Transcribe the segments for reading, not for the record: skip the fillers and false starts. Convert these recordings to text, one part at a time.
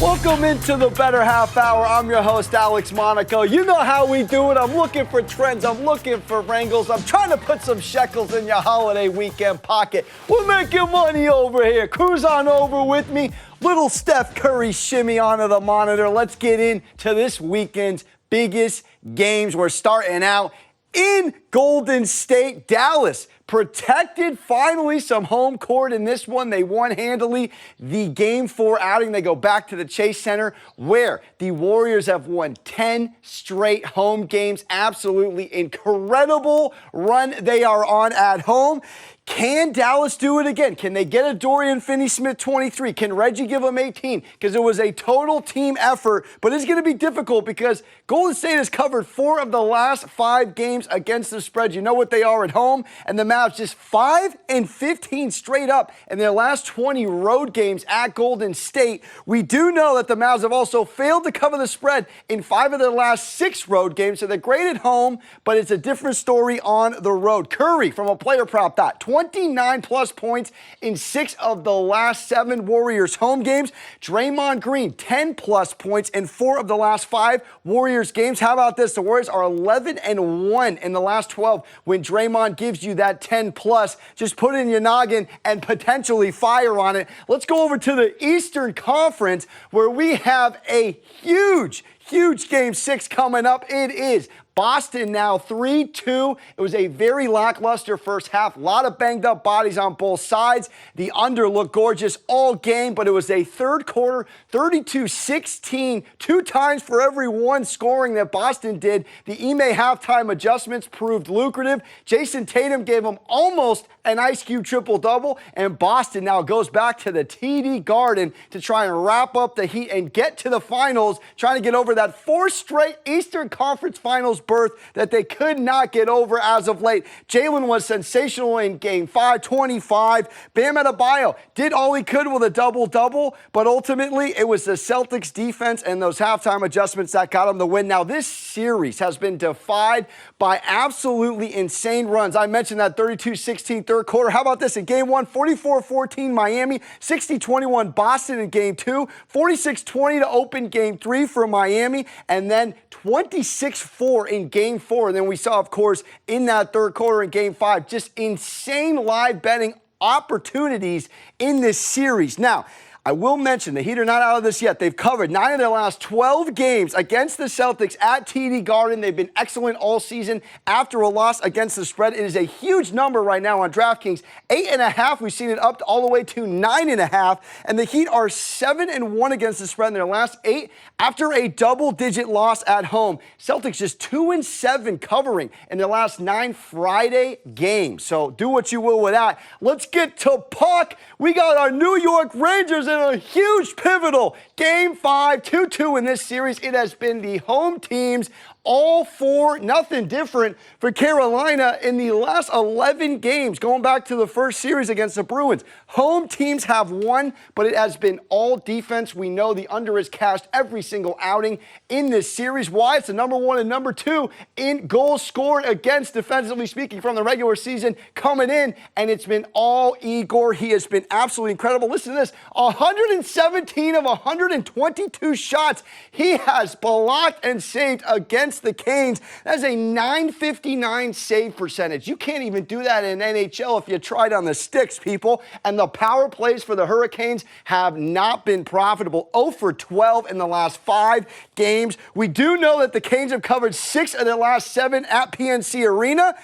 Welcome into the Bettor Half Hour. I'm your host, Alex Monaco. You know how we do it. I'm looking for trends. I'm looking for wrangles. I'm trying to put some shekels in your holiday weekend pocket. We're making money over here. Cruise on over with me. Little Steph Curry shimmy onto the monitor. Let's get into this weekend's biggest games. We're starting out in Golden State. Dallas protected finally some home court in this one. They won handily the Game 4 outing. They go back to the Chase Center where the Warriors have won 10 straight home games. Absolutely incredible run they are on at home. Can Dallas do it again? Can they get a Dorian Finney-Smith 23? Can Reggie give them 18? Because it was a total team effort, but it's going to be difficult because Golden State has covered 4 of the last 5 games against the spread. You know what they are at home, and the Mavs just 5-15 straight up in their last 20 road games at Golden State. We do know that the Mavs have also failed to cover the spread in 5 of their last 6 road games, so they're great at home, but it's a different story on the road. Curry from a player prop dot, 29-plus points in 6 of the last 7 Warriors home games. Draymond Green, 10-plus points in 4 of the last 5 Warriors games. How about this? The Warriors are 11-1 in the last 12 when Draymond gives you that 10-plus. Just put it in your noggin and potentially fire on it. Let's go over to the Eastern Conference where we have a huge Game 6 coming up. It is Boston now 3-2. It was a very lackluster first half. A lot of banged up bodies on both sides. The under looked gorgeous all game, but it was a third quarter 32-16. 2 times for every 1 scoring that Boston did. The Ime halftime adjustments proved lucrative. Jason Tatum gave them almost an Ice Cube triple-double, and Boston now goes back to the TD Garden to try and wrap up the Heat and get to the finals, trying to get over that 4th straight Eastern Conference Finals berth that they could not get over as of late. Jalen was sensational in Game 5, 25. Bam Adebayo did all he could with a double-double, but ultimately it was the Celtics defense and those halftime adjustments that got them the win. Now this series has been defied by absolutely insane runs. I mentioned that 32-16 third quarter. How about this? In Game 1, 44-14 Miami, 60-21 Boston in Game 2, 46-20 to open Game 3 for Miami, and then 26-4 in Game 4. And then we saw, of course, in that third quarter in Game 5, just insane live betting opportunities in this series. Now, I will mention the Heat are not out of this yet. They've covered 9 of their last 12 games against the Celtics at TD Garden. They've been excellent all season after a loss against the spread. It is a huge number right now on DraftKings. 8.5. We've seen it up all the way to 9.5. And the Heat are 7-1 against the spread in their last 8 after a double-digit loss at home. Celtics just 2-7 covering in their last 9 Friday games. So do what you will with that. Let's get to puck. We got our New York Rangers in a huge pivotal Game 5, 2-2 in this series. It has been the home teams all 4, nothing different for Carolina in the last 11 games, going back to the first series against the Bruins. Home teams have won, but it has been all defense. We know the under is cashed every single outing in this series. Why? It's the number 1 and number 2 in goals scored against, defensively speaking, from the regular season coming in, and it's been all Igor. He has been absolutely incredible. Listen to this, 117 of 122 shots he has blocked and saved against the Canes. That's a .959 save percentage. You can't even do that in NHL if you tried on the sticks, people. And the power plays for the Hurricanes have not been profitable. 0 for 12 in the last 5 games. We do know that the Canes have covered 6 of their last 7 at PNC Arena.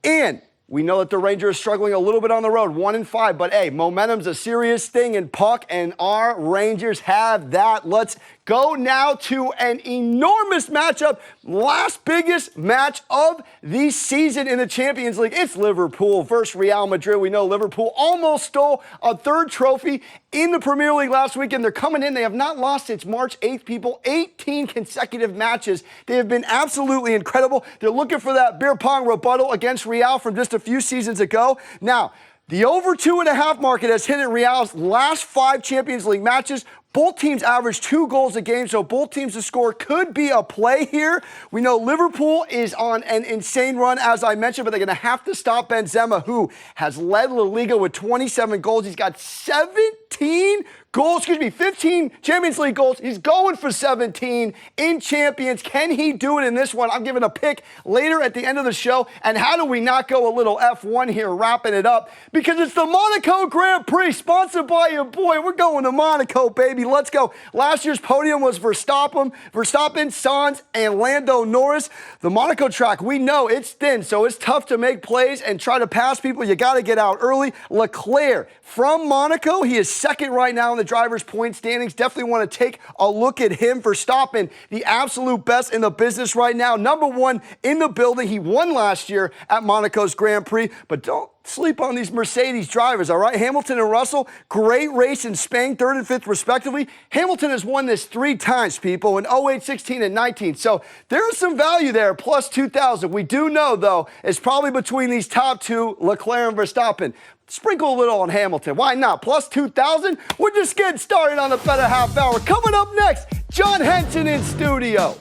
And we know that the Rangers are struggling a little bit on the road, 1-5. But, hey, momentum's a serious thing in puck, and our Rangers have that. Let's go now to an enormous matchup, last biggest match of the season in the Champions League. It's Liverpool versus Real Madrid. We know Liverpool almost stole a 3rd trophy in the Premier League last weekend. They're coming in. They have not lost since March 8th, people. 18 consecutive matches. They have been absolutely incredible. They're looking for that beer pong rebuttal against Real from just a few seasons ago. Now, the over 2.5 market has hit in Real's last 5 Champions League matches. Both teams average 2 goals a game, so both teams to score could be a play here. We know Liverpool is on an insane run, as I mentioned, but they're going to have to stop Benzema, who has led La Liga with 27 goals. He's got 17 goals, 15 Champions League goals. He's going for 17 in Champions. Can he do it in this one? I'm giving a pick later at the end of the show. And how do we not go a little F1 here, wrapping it up? Because it's the Monaco Grand Prix, sponsored by your boy. We're going to Monaco, baby. Let's go. Last year's podium was Verstappen, Sainz, and Lando Norris. The Monaco track, we know it's thin, so it's tough to make plays and try to pass people. You got to get out early. Leclerc from Monaco, he is second right now in the drivers' point standings. Definitely want to take a look at him. Verstappen, the absolute best in the business right now. Number 1 in the building. He won last year at Monaco's Grand Prix, but don't sleep on these Mercedes drivers, all right? Hamilton and Russell, great race in Spain, 3rd and 5th respectively. Hamilton has won this 3 times, people, in 08, 16, and 19. So there's some value there, plus 2,000. We do know, though, it's probably between these top 2, Leclerc and Verstappen. Sprinkle a little on Hamilton. Why not? Plus 2,000. We're just getting started on the Bettor Half Hour. Coming up next, John Henson in studio.